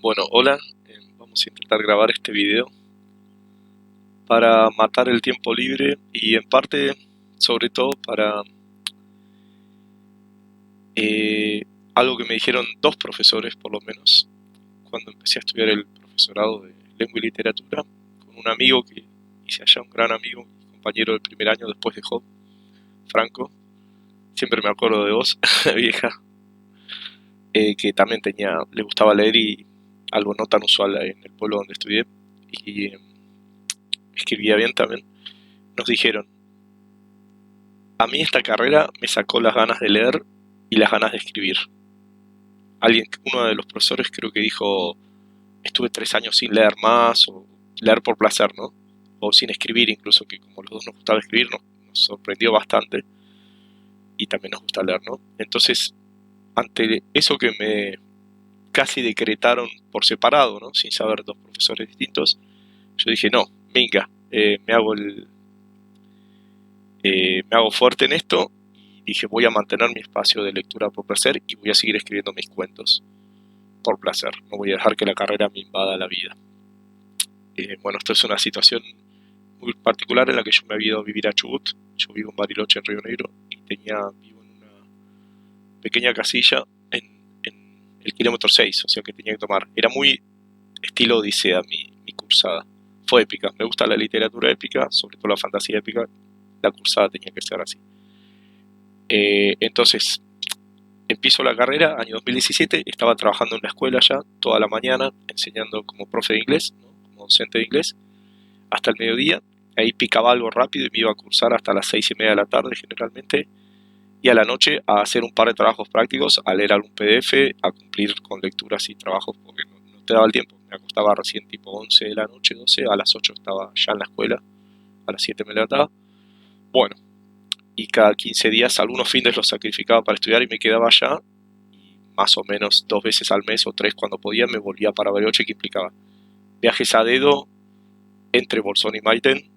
Bueno, hola, vamos a intentar grabar este video para matar el tiempo libre y en parte, sobre todo, para eh, algo que me dijeron dos profesores, por lo menos, cuando empecé a estudiar el profesorado de lengua y literatura, con un amigo que hice allá, un gran amigo, compañero del primer año, después dejó, Franco. Siempre me acuerdo de vos, vieja, que también le gustaba leer y algo no tan usual en el pueblo donde estudié y escribía bien también. Nos dijeron: a mí esta carrera me sacó las ganas de leer y las ganas de escribir. Uno de los profesores creo que dijo, estuve 3 años sin leer más, o leer por placer, ¿no? O sin escribir incluso, que como los dos nos gustaba escribir, nos sorprendió bastante y también nos gusta leer, ¿no? Entonces, ante eso que me casi decretaron por separado, ¿no? Sin saber, dos profesores distintos, yo dije, no, venga, me hago fuerte en esto y dije, voy a mantener mi espacio de lectura por placer y voy a seguir escribiendo mis cuentos por placer. No voy a dejar que la carrera me invada la vida. Bueno, esto es una situación muy particular en la que yo me había ido a vivir a Chubut. Yo vivo en Bariloche, en Río Negro, y vivo en una pequeña casilla en el kilómetro 6, o sea que tenía que tomar. Era muy estilo Odisea mi cursada. Fue épica. Me gusta la literatura épica, sobre todo la fantasía épica. La cursada tenía que ser así. Entonces, empiezo la carrera, año 2017, estaba trabajando en la escuela ya, toda la mañana, enseñando como profe de inglés, ¿no? Como docente de inglés, hasta el mediodía. Ahí picaba algo rápido y me iba a cursar hasta las 6:30 de la tarde generalmente. Y a la noche a hacer un par de trabajos prácticos, a leer algún PDF, a cumplir con lecturas y trabajos, porque no te daba el tiempo. Me acostaba recién tipo 11 de la noche, 12, a las 8 estaba ya en la escuela, a las 7 me levantaba. Bueno, y cada 15 días algunos fines los sacrificaba para estudiar y me quedaba allá, y más o menos 2 veces al mes o 3 cuando podía me volvía para Bariloche, que implicaba viajes a dedo entre Bolsón y Maiten,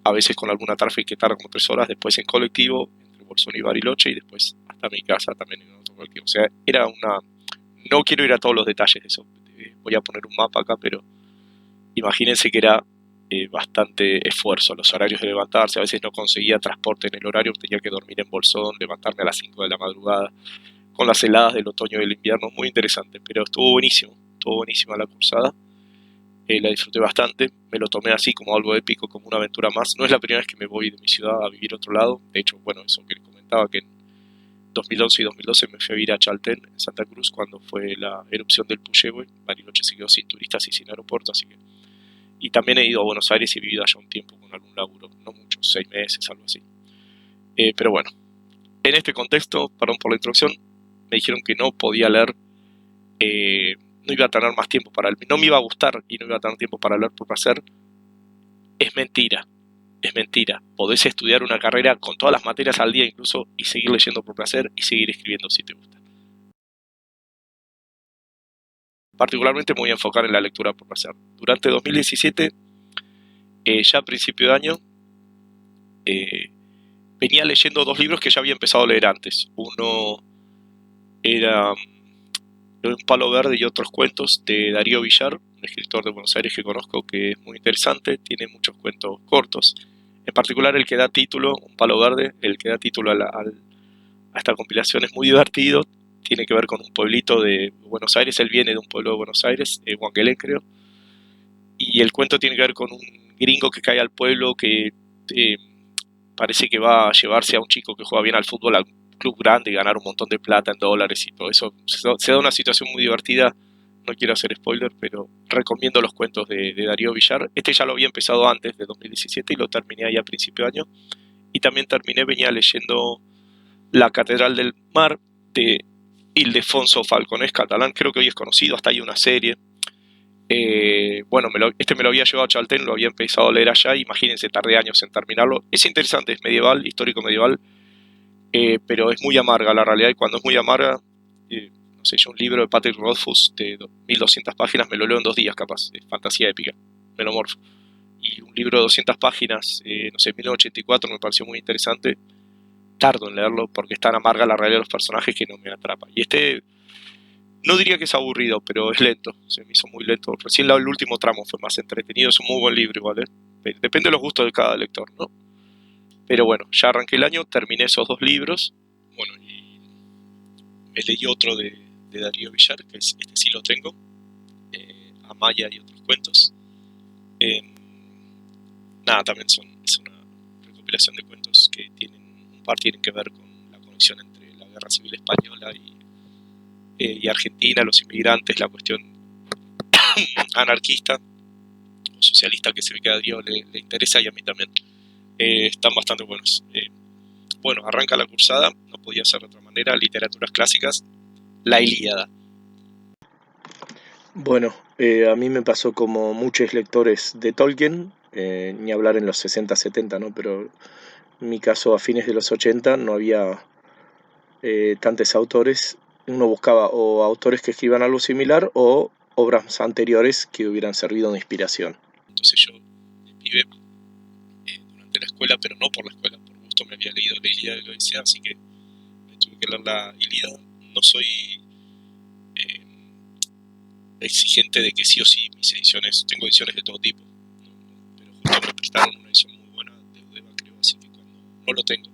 a veces con alguna tráfico que tarda como 3 horas, después en colectivo entre Bolsón y Bariloche y después hasta mi casa también en otro colectivo. O sea, era una... No quiero ir a todos los detalles de eso, voy a poner un mapa acá, pero imagínense que era bastante esfuerzo, los horarios de levantarse, a veces no conseguía transporte en el horario, tenía que dormir en Bolsón, levantarme a las 5 de la madrugada, con las heladas del otoño y del invierno, muy interesante, pero estuvo buenísima la cursada, la disfruté bastante, me lo tomé así como algo épico, como una aventura más. No es la primera vez que me voy de mi ciudad a vivir a otro lado, de hecho, bueno, eso que les comentaba, que en 2011 y 2012 me fui a vivir a Chaltén, en Santa Cruz, cuando fue la erupción del Puyehue. Bariloche se quedó sin turistas y sin aeropuerto, así que... Y también he ido a Buenos Aires y he vivido allá un tiempo con algún laburo, no mucho, 6 meses, algo así. Pero bueno, en este contexto, perdón por la introducción, me dijeron que no podía leer, no iba a tener más tiempo para leer, no me iba a gustar y no iba a tener tiempo para leer por placer. Es mentira, es mentira. Podés estudiar una carrera con todas las materias al día incluso y seguir leyendo por placer y seguir escribiendo si te gusta. Particularmente me voy a enfocar en la lectura por placer. Durante 2017, ya a principio de año, eh, venía leyendo dos libros que ya había empezado a leer antes. Uno era Un palo verde y otros cuentos, de Darío Villar, un escritor de Buenos Aires que conozco, que es muy interesante, tiene muchos cuentos cortos. En particular el que da título, Un palo verde, el que da título a esta compilación es muy divertido, tiene que ver con un pueblito de Buenos Aires, él viene de un pueblo de Buenos Aires, Huanguelén creo, y el cuento tiene que ver con un gringo que cae al pueblo, que eh, parece que va a llevarse a un chico que juega bien al fútbol al club grande y ganar un montón de plata en dólares y todo eso. Se da una situación muy divertida. No quiero hacer spoiler, pero recomiendo los cuentos de Darío Villar. Este ya lo había empezado antes de 2017 y lo terminé ahí a principio de año. Y también venía leyendo La Catedral del Mar, de Ildefonso Falconés, catalán. Creo que hoy es conocido, hasta hay una serie. Bueno, este me lo había llevado a Chaltén, lo había empezado a leer allá. Imagínense, tardé años en terminarlo. Es interesante, es medieval, histórico medieval, pero es muy amarga la realidad. Y cuando es muy amarga, no sé, yo un libro de Patrick Rothfuss de 1200 páginas me lo leo en 2 días, capaz, de fantasía épica, me lo morfo. Y un libro de 200 páginas, no sé, 1984, me pareció muy interesante. Tardo en leerlo porque es tan amarga la realidad de los personajes que no me atrapa. Y este No diría que es aburrido, pero es lento. Se me hizo muy lento. Recién el último tramo fue más entretenido. Es un muy buen libro igual, ¿eh? Depende de los gustos de cada lector, ¿no? Pero bueno, ya arranqué el año, terminé esos 2 libros. Bueno, y me leí otro de Darío Villar, que es, este sí lo tengo. Amaya y otros cuentos. Eh, Nada, también es una recopilación de cuentos que tienen, un par tienen que ver con la conexión entre la Guerra Civil Española y Argentina, los inmigrantes, la cuestión anarquista o socialista que se ve que a Darío le interesa y a mí también. Están bastante buenos. Bueno, arranca la cursada, no podía ser de otra manera, literaturas clásicas, la Ilíada. Bueno, a mí me pasó como muchos lectores de Tolkien, ni hablar en los 60, 70, ¿no? Pero en mi caso, a fines de los 80 no había tantos autores. Uno buscaba o autores que escriban algo similar o obras anteriores que hubieran servido de inspiración. Entonces yo, de pibe, durante la escuela, pero no por la escuela, por gusto me había leído la Ilíada y la Odisea, así que me tuve que leer la Ilíada. No soy eh, exigente de que sí o sí mis ediciones, tengo ediciones de todo tipo, ¿no? Pero justo me prestaron una edición muy buena de Udeva, creo, así que cuando no lo tengo,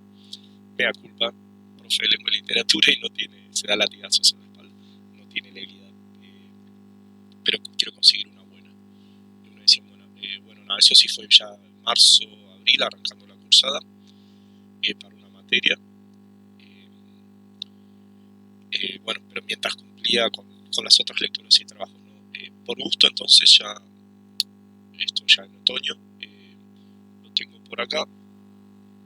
me da culpa, profe de lengua y literatura y no tiene, se da latigazos en la espalda, no tiene la Ilíada. Pero quiero conseguir una edición buena. Bueno, nada, eso sí fue ya en marzo, abril, arrancando la cursada, para una materia. Eh, bueno, pero mientras cumplía con las otras lecturas y trabajos, ¿no? Por gusto, entonces ya, esto ya en otoño, lo tengo por acá.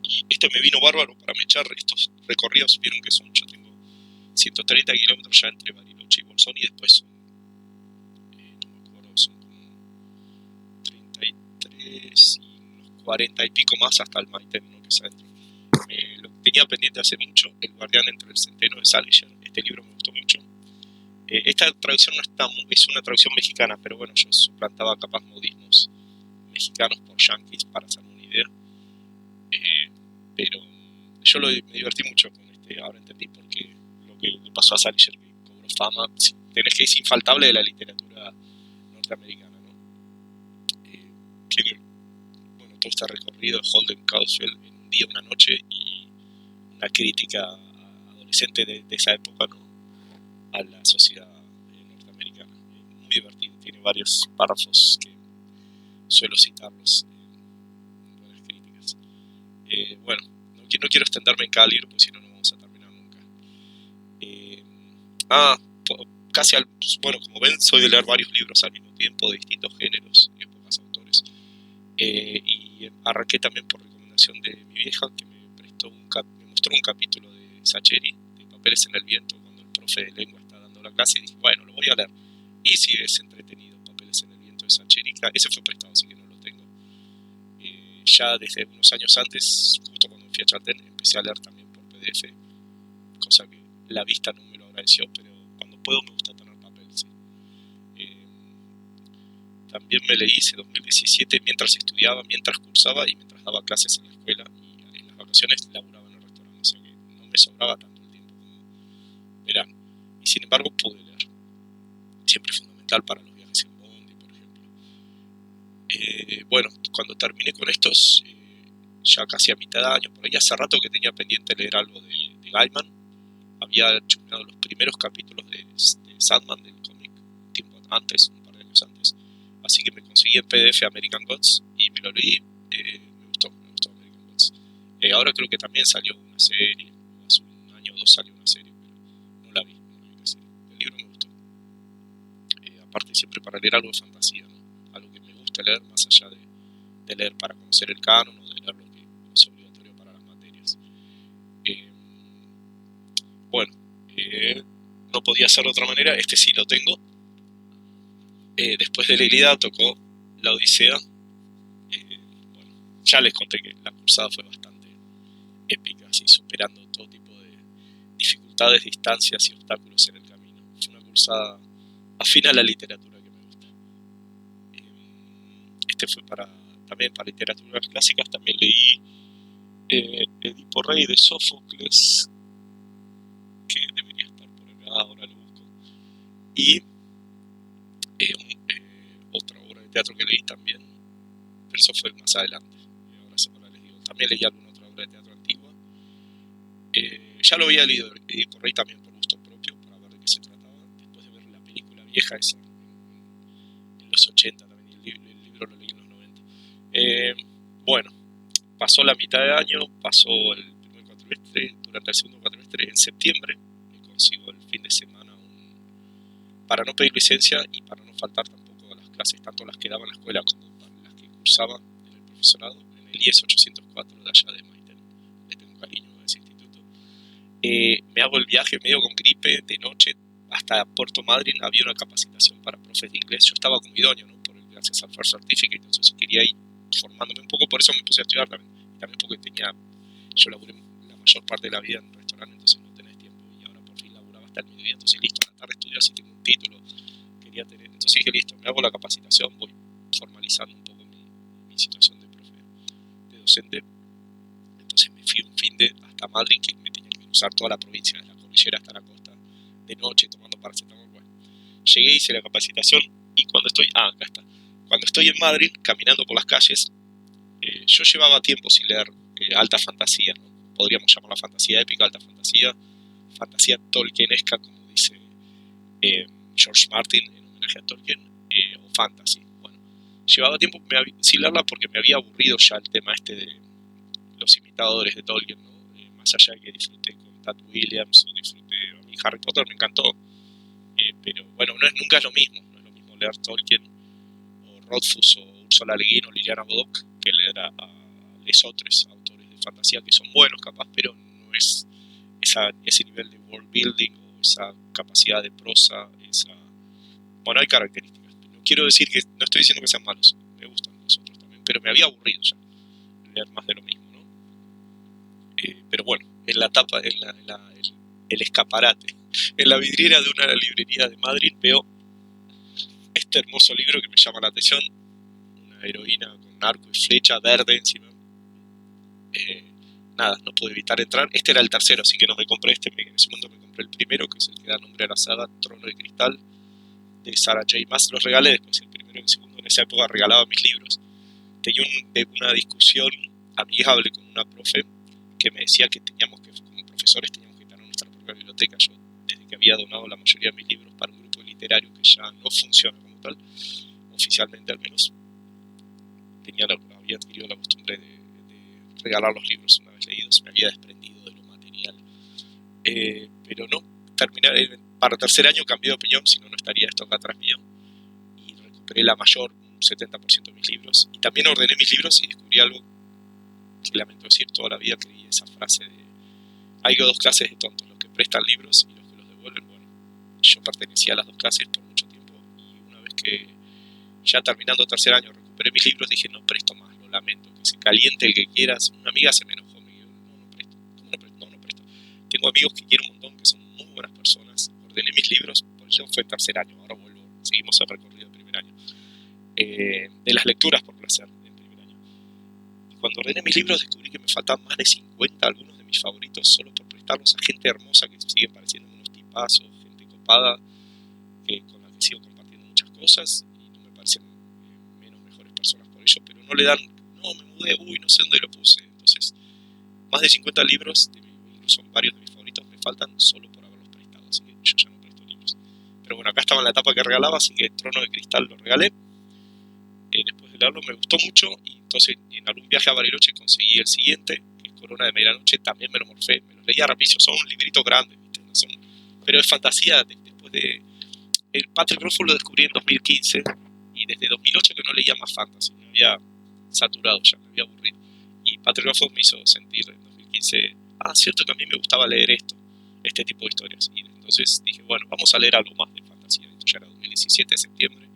Y este me vino bárbaro para me echar estos recorridos. Vieron que son, yo tengo 130 kilómetros ya entre Bariloche y Bolsón y después son, no me acuerdo, son como 33 y unos 40 y pico más hasta el Maitén, ¿no? Que es adentro. Lo tenía pendiente hace mucho, El guardián entre el centeno de Salinger. Este libro me gustó mucho. Esta traducción no está es una traducción mexicana, pero bueno, yo suplantaba capaz modismos mexicanos por yanquis para hacerme una idea. Pero yo me divertí mucho con este, ahora entendí por qué lo que le pasó a Salinger, que cobró fama. Sí, tenés que es infaltable de la literatura norteamericana, ¿no? Tiene, bueno, todo este recorrido de Holden Caulfield en un día, una noche y una crítica adolescente de esa época, ¿no? A la sociedad norteamericana. Muy divertido, tiene varios párrafos que suelo citarlos en buenas críticas. Bueno, no quiero extenderme en cada libro porque si no, no vamos a terminar nunca. Eh, ah, casi bueno, como ven, soy de leer varios libros al mismo tiempo de distintos géneros y épocas, autores. Y arranqué también por recomendación de mi vieja, que me prestó me mostró un capítulo de Sacheri, de Papeles en el Viento, cuando el profe de lengua está dando la clase, y dije, bueno, lo voy a leer. Y si es entretenido, Papeles en el Viento de Sacheri, ese fue prestado, así que no lo tengo. Ya desde unos años antes, justo cuando fui a Chaltén, empecé a leer también por PDF, cosa que la vista no me lo agradeció, pero cuando puedo me gusta tener papel, sí. Eh, También me leí ese 2017 mientras estudiaba, mientras cursaba y mientras daba clases en la escuela y en las vacaciones laburaba en el restaurante, o sea que no me sobraba tanto el tiempo como verano. Y sin embargo pude leer. Siempre fundamental para los viajes en Bondi, por ejemplo. Bueno, cuando terminé con estos, ya casi a mitad de año, por ahí hace rato que tenía pendiente leer algo de Gaiman. Había chusmeado los primeros capítulos de Sandman del cómic, tiempo antes, un par de años antes. Así que me conseguí en PDF American Gods y me lo leí. Me gustó American Gods. Ahora creo que también salió una serie, hace un año o dos salió una serie, pero no la vi la serie. El libro me gustó. Aparte siempre para leer algo de fantasía, ¿no? Algo que me gusta leer más allá de leer para conocer el canon o de leer lo que es obligatorio para las materias. Eh, bueno, no podía ser de otra manera, este sí lo tengo. Después de la Ilíada tocó la Odisea. Bueno, ya les conté que la cursada fue bastante épica, así, superando todo tipo de dificultades, distancias y obstáculos en el camino. Fue una cursada afín a la literatura que me gusta. Este fue también para literaturas clásicas, también leí Edipo Rey de Sófocles, que debería estar por acá, ahora lo busco. Y otra obra de teatro que leí también, pero eso fue más adelante. Ahora les digo, también leí alguna otra obra de teatro antigua. Ya lo había leído por ahí también por gusto propio, para ver de qué se trataba, después de ver la película vieja esa en los 80 también, y el libro lo leí en los 90. Bueno, pasó la mitad de año, pasó el primer cuatrimestre, durante el segundo cuatrimestre, en septiembre, me consigo el fin de semana para no pedir licencia y para no faltar tampoco a las clases, tanto las que daba en la escuela como para las que cursaba en el profesorado, en el IES 804 de allá de Maiten. Le tengo cariño a ese instituto. Me hago el viaje medio con gripe de noche hasta Puerto Madryn. Había una capacitación para profes de inglés. Yo estaba como idóneo, ¿no? Gracias al First Certificate, entonces quería ir formándome un poco, por eso me puse a estudiar también. Y también porque yo laburé la mayor parte de la vida en un restaurante, entonces no tenés tiempo. Y ahora por fin laburaba hasta el mediodía, entonces listo, a la tarde estudio, así tengo un título. Quería tener, entonces dije listo, me hago la capacitación, voy formalizando un poco mi situación de profe, de docente. Entonces me fui un fin de hasta Madrid, que me tenía que cruzar toda la provincia, desde la cordillera hasta la costa, de noche tomando paracetamol. Bueno, llegué, hice la capacitación y cuando estoy, acá está, cuando estoy en Madrid caminando por las calles, yo llevaba tiempo sin leer alta fantasía, ¿no? Podríamos llamarla fantasía épica, alta fantasía, fantasía tolkienesca, como dice George Martin en homenaje a Tolkien, o fantasy. Bueno, llevaba tiempo sin leerla porque me había aburrido ya el tema este de los imitadores de Tolkien, ¿no? Más allá de que disfruté con Tad Williams o disfruté a mí Harry Potter, me encantó, pero bueno, nunca es lo mismo, no es lo mismo leer Tolkien o Rothfuss o Ursula Le Guin o Liliana Bodoc que leer a otros autores de fantasía que son buenos capaz, pero no es ese nivel de world building o esa capacidad de prosa, bueno, hay características. No quiero decir que, no estoy diciendo que sean malos, me gustan los otros también, pero me había aburrido ya leer más de lo mismo, ¿no? Pero bueno, en la tapa, el escaparate, en la vidriera de una librería de Madrid veo este hermoso libro que me llama la atención, una heroína con arco y flecha verde encima. Nada, no pude evitar entrar. Este era el tercero, así que no me compré este, en ese momento me compré el primero, que es el que da nombre a la saga, Trono de Cristal, de Sarah J. Maas. Los regalé después, el primero y el segundo. En esa época regalaba mis libros. Tenía una discusión amigable con una profe que me decía que teníamos que, como profesores, teníamos que tener nuestra propia biblioteca. Yo, desde que había donado la mayoría de mis libros para un grupo literario que ya no funciona como tal, oficialmente al menos, había adquirido la costumbre de regalar los libros una vez leídos, me había desprendido de lo material. Pero no, para tercer año cambié de opinión, si no, no estaría esto acá atrás mío, y recuperé la mayor, un 70% de mis libros, y también ordené mis libros y descubrí algo que lamento decir toda la vida, creí esa frase de hay dos clases de tontos, los que prestan libros y los que los devuelven. Bueno, yo pertenecía a las dos clases por mucho tiempo, y una vez que ya terminando tercer año recuperé mis libros, dije no presto más, lo lamento, que se caliente el que quieras. Una amiga se me enojó, me dijo, no presto. ¿Cómo no presto? No presto. Tengo amigos que quiero un montón, que son muy buenas personas, ordené mis libros, por eso fue tercer año, ahora vuelvo, seguimos el recorrido del primer año, de las lecturas por placer del primer año. Y cuando ordené mis libros descubrí que me faltaban más de 50, algunos de mis favoritos, solo por prestarlos a gente hermosa que siguen pareciendo unos tipazos, gente copada, con la que sigo compartiendo muchas cosas, y no me parecen menos mejores personas por ello, pero no le dan, no, me mudé, no sé dónde lo puse. Entonces, más de 50 libros, incluso varios de mis favoritos, me faltan solo por haberlos prestado, así que yo ya no presto libros. Pero bueno, acá estaba en la etapa que regalaba, así que Trono de Cristal lo regalé. Después de leerlo me gustó mucho, y entonces en algún viaje a Bariloche conseguí el siguiente, que es Corona de Medianoche, también me lo morfé, me lo leía rapidísimo, son un librito grande, ¿viste? No son, pero es fantasía. Después de el Patrick Rothfuss lo descubrí en 2015, y desde 2008 que no leía más fantasy, me había saturado ya, me había aburrido. Y Patrick Rothfuss me hizo sentir en 2015, cierto que a mí me gustaba leer este tipo de historias. Y entonces dije, bueno, vamos a leer algo más de fantasía. Esto ya era 2017, septiembre,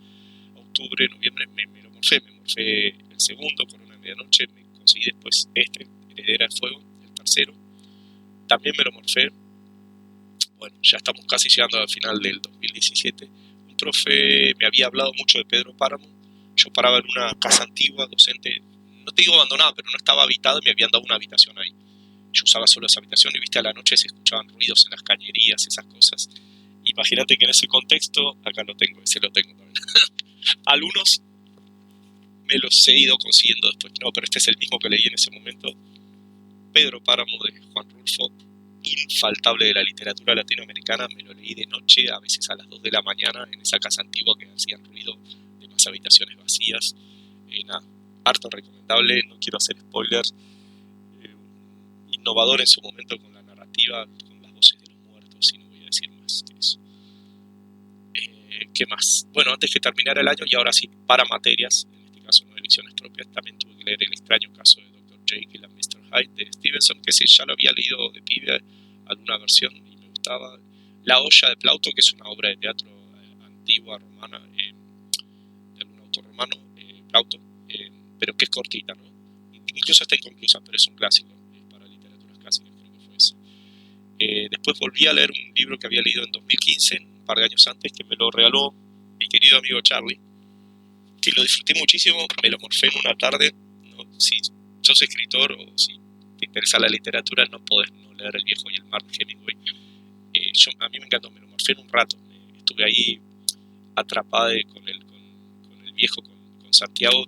octubre, noviembre, me morfé el segundo, Corona de Medianoche, me conseguí después Heredera del Fuego, el tercero, también me lo morfé. Bueno, ya estamos casi llegando al final del 2017. Un profe me había hablado mucho de Pedro Páramo. Yo paraba en una casa antigua, docente, no te digo abandonada, pero no estaba habitada, y me habían dado una habitación ahí. Yo usaba solo esa habitación, y viste, a la noche se escuchaban ruidos en las cañerías, esas cosas. imagínate que en ese contexto, acá lo tengo, ese lo tengo también. Algunos me los he ido consiguiendo después, no, pero este es el mismo que leí en ese momento. Pedro Páramo de Juan Rulfo, infaltable de la literatura latinoamericana, me lo leí de noche, a veces a las 2 de la mañana, en esa casa antigua que hacían ruido de más habitaciones vacías. Nada, harto recomendable, no quiero hacer spoilers. Innovador en su momento con la narrativa, con las voces de los muertos, y no voy a decir más que eso. ¿Qué más? Bueno, antes que terminara el año, y ahora sí, para materias, en este caso no elecciones propias, también tuve que leer El extraño caso de Dr. Jekyll and Mr. Hyde de Stevenson, que sí, ya lo había leído de pibe, alguna versión, y me gustaba. La olla de Plauto, que es una obra de teatro antigua, romana, de algún autor romano, Plauto, pero que es cortita, ¿no? Incluso está inconclusa, pero es un clásico, para literaturas clásicas creo que fue ese. Después volví a leer un libro que había leído en 2015, un par de años antes, que me lo regaló mi querido amigo Charlie, que lo disfruté muchísimo, me lo morfé en una tarde. ¿No? Si sos escritor o si te interesa la literatura, no podés no leer El viejo y el mar de Hemingway. A mí me encantó, me lo morfé en un rato, estuve ahí atrapado con el viejo, con Santiago,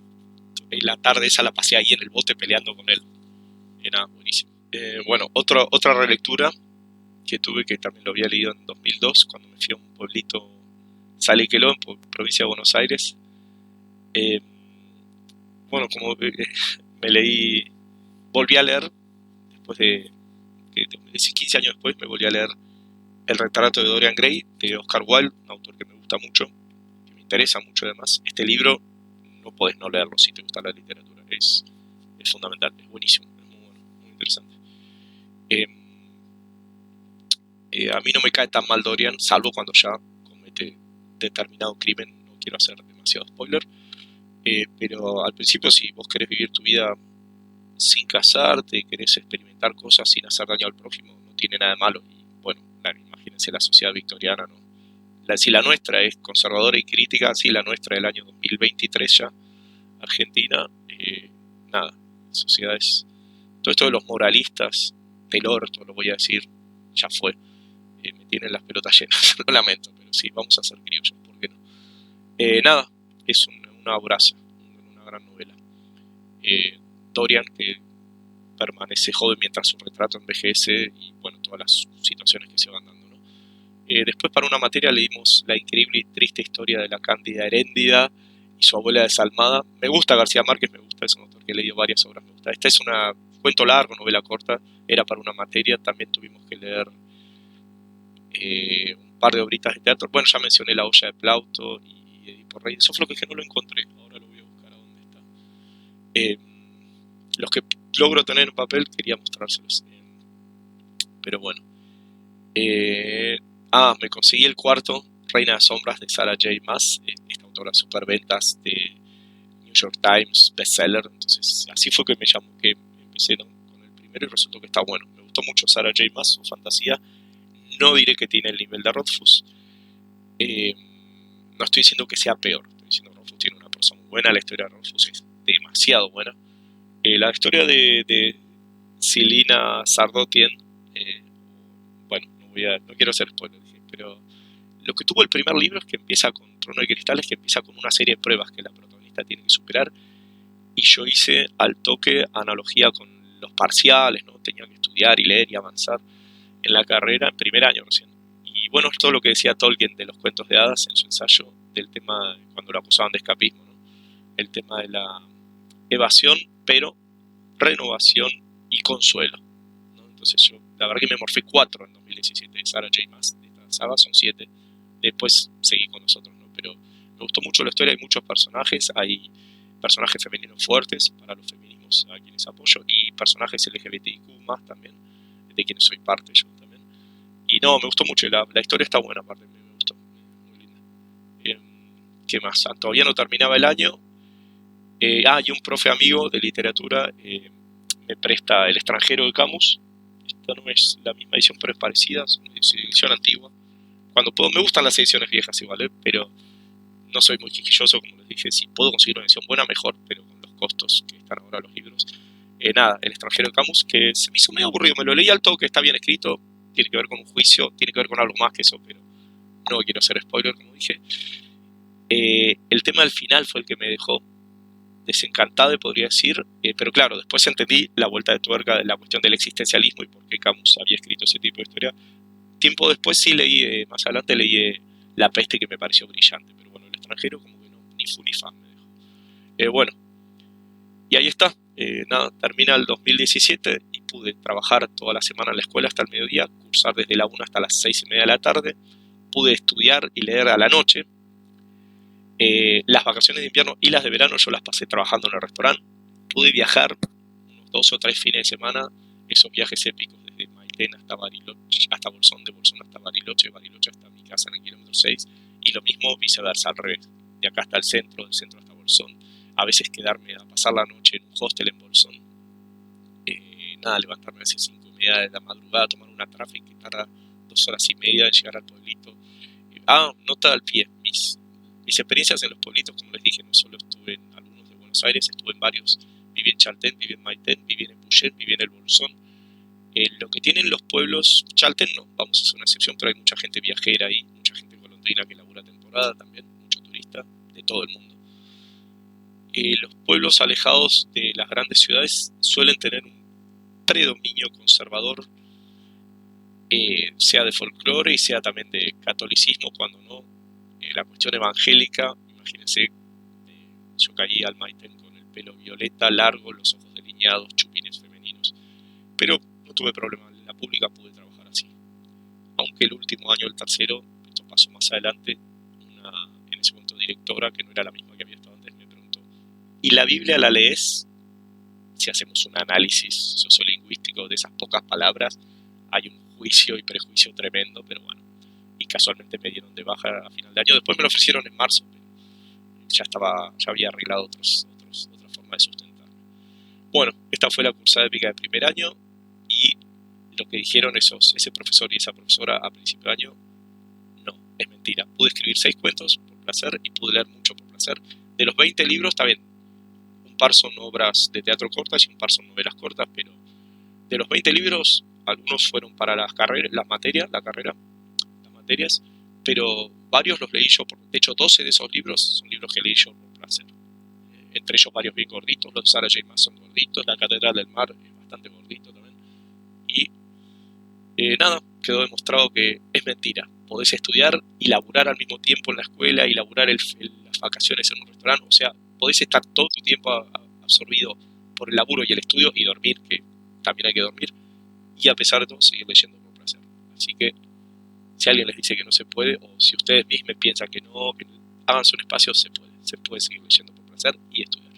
y la tarde esa la pasé ahí en el bote peleando con él. Era buenísimo. Bueno, otra relectura que tuve, que también lo había leído en 2002, cuando me fui a un pueblito, Saliqueló, en provincia de Buenos Aires. Bueno, como volví a leer, después de 15 años después, me volví a leer El retrato de Dorian Gray, de Oscar Wilde, un autor que me gusta mucho, que me interesa mucho además. Este libro no podés no leerlo si te gusta la literatura, es fundamental, es buenísimo, es muy bueno, muy interesante. A mí no me cae tan mal Dorian, salvo cuando ya comete determinado crimen, no quiero hacer demasiado spoiler, pero al principio, si vos querés vivir tu vida sin casarte, querés experimentar cosas sin hacer daño al prójimo, no tiene nada de malo. Y bueno, claro, imagínense la sociedad victoriana, ¿no? Si la nuestra es conservadora y crítica, si la nuestra del año 2023 ya, Argentina, nada, sociedades, todo esto de los moralistas del orto, lo voy a decir, ya fue. Me tienen las pelotas llenas, lo lamento, pero sí, vamos a ser criollos, ¿por qué no? Nada, es una abraza, una gran novela. Dorian, que permanece joven mientras su retrato envejece, y bueno, todas las situaciones que se van dando, ¿no? Después, para una materia, leímos la increíble y triste historia de la Cándida Heréndida y su abuela desalmada. Me gusta García Márquez, me gusta, es un autor que he leído varias obras, me gusta. Esta es un cuento largo, novela corta, era para una materia. También tuvimos que leer un par de obritas de teatro. Bueno, ya mencioné La olla de Plauto y Edipo Rey. Eso fue lo que no lo encontré, ahora lo voy a buscar a dónde está. Los que logro tener en papel quería mostrárselos, pero bueno. Me conseguí el cuarto, Reina de Sombras, de Sarah J. Maas, esta autora superventas de New York Times, bestseller. Entonces así fue que me llamó, que empecé con el primero, y resultó que está bueno. Me gustó mucho Sarah J. Maas, su fantasía. No diré que tiene el nivel de Rothfuss, no estoy diciendo que sea peor, estoy diciendo que Rothfuss tiene una prosa muy buena, la historia de Rothfuss es demasiado buena. La historia de Silina Sardotien, bueno, no quiero hacer spoiler, pero lo que tuvo el primer libro es que empieza con Trono de Cristal, es que empieza con una serie de pruebas que la protagonista tiene que superar, y yo hice al toque analogía con los parciales, ¿no? Tenía que estudiar y leer y avanzar en la carrera en primer año recién. Y bueno, es todo lo que decía Tolkien de los cuentos de hadas en su ensayo del tema, cuando lo acusaban de escapismo, ¿no? El tema de la evasión, pero renovación y consuelo, ¿no? Entonces yo, la verdad que me morfé 4 en 2017 de Sarah J. Maas, de esta saga son 7, después seguí con nosotros, ¿no? Pero me gustó mucho la historia, hay muchos personajes, hay personajes femeninos fuertes para los feminismos a quienes apoyo, y personajes LGBTIQ más también, de quienes soy parte yo también. Y no, me gustó mucho, la historia está buena, aparte me gustó, muy linda. ¿Qué más? Todavía no terminaba el año. Y un profe amigo de literatura me presta El extranjero de Camus. Esta no es la misma edición, pero es parecida, es una edición antigua. Cuando puedo, me gustan las ediciones viejas igual, pero no soy muy quisquilloso, como les dije. Si puedo conseguir una edición buena, mejor, pero con los costos que están ahora los libros. Nada, El extranjero de Camus, que se me hizo medio aburrido, me lo leí al toque, está bien escrito, tiene que ver con un juicio, tiene que ver con algo más que eso, pero no quiero hacer spoiler, como dije. El tema del final fue el que me dejó desencantado, podría decir, pero claro, después entendí la vuelta de tuerca de la cuestión del existencialismo y por qué Camus había escrito ese tipo de historia. Tiempo después sí leí, más adelante leí La peste, que me pareció brillante, pero bueno, El extranjero como que no, ni fu ni fan me dejó. Bueno, y ahí está, nada, termina el 2017 y pude trabajar toda la semana en la escuela hasta el mediodía, cursar desde la 1 hasta las 6:30 de la tarde, pude estudiar y leer a la noche. Las vacaciones de invierno y las de verano yo las pasé trabajando en el restaurante. Pude viajar unos 2 o 3 fines de semana, esos viajes épicos desde Maitén hasta Bariloche, hasta Bolsón, de Bolsón hasta Bariloche, Bariloche hasta mi casa en el kilómetro 6, y lo mismo viceversa, al revés, de acá hasta el centro, del centro hasta Bolsón. A veces quedarme a pasar la noche en un hostel en Bolsón, nada, levantarme a las 5:30 de la madrugada, tomar una tráfico que tarda 2 horas y media en llegar al pueblito. Nota al pie, mis experiencias en los pueblitos, como les dije, no solo estuve en algunos de Buenos Aires, estuve en varios. Viví en Chaltén, viví en Maitén, viví en Epuyén, viví en el Bolsón. Lo que tienen los pueblos, Chaltén no, vamos a hacer una excepción, pero hay mucha gente viajera ahí, mucha gente golondrina que labura temporada también, mucho turista de todo el mundo. Los pueblos alejados de las grandes ciudades suelen tener un predominio conservador, sea de folclore y sea también de catolicismo, cuando no. La cuestión evangélica, imagínense, yo caí al Maitén con el pelo violeta, largo, los ojos delineados, chupines femeninos, pero no tuve problema, en la pública pude trabajar así. Aunque el último año, el tercero, esto pasó más adelante, en ese momento directora, que no era la misma que había estado antes, me preguntó, ¿y la Biblia la lees? Si hacemos un análisis sociolingüístico de esas pocas palabras, hay un juicio y prejuicio tremendo, pero bueno, y casualmente me dieron de baja a final de año. Después me lo ofrecieron en marzo, pero ya había arreglado otra forma de sustentarme. Bueno, esta fue la cursada épica de primer año, y lo que dijeron ese profesor y esa profesora a principio de año, no, es mentira. Pude escribir 6 cuentos por placer y pude leer mucho por placer. De los 20 libros, está bien, un par son obras de teatro cortas y un par son novelas cortas, pero de los 20 libros, algunos fueron para las materias, pero varios los leí yo. De hecho, 12 de esos libros son libros que leí yo por placer. Entre ellos varios bien gorditos, los de Sarah J. Maas son gorditos, La Catedral del Mar es bastante gordito también. Y nada, quedó demostrado que es mentira. Podés estudiar y laburar al mismo tiempo en la escuela y laburar las vacaciones en un restaurante. O sea, podés estar todo tu tiempo absorbido por el laburo y el estudio y dormir, que también hay que dormir, y a pesar de todo seguir leyendo por placer. Así que si alguien les dice que no se puede, o si ustedes mismos piensan que no, que háganse un espacio, se puede seguir leyendo por placer y estudiar.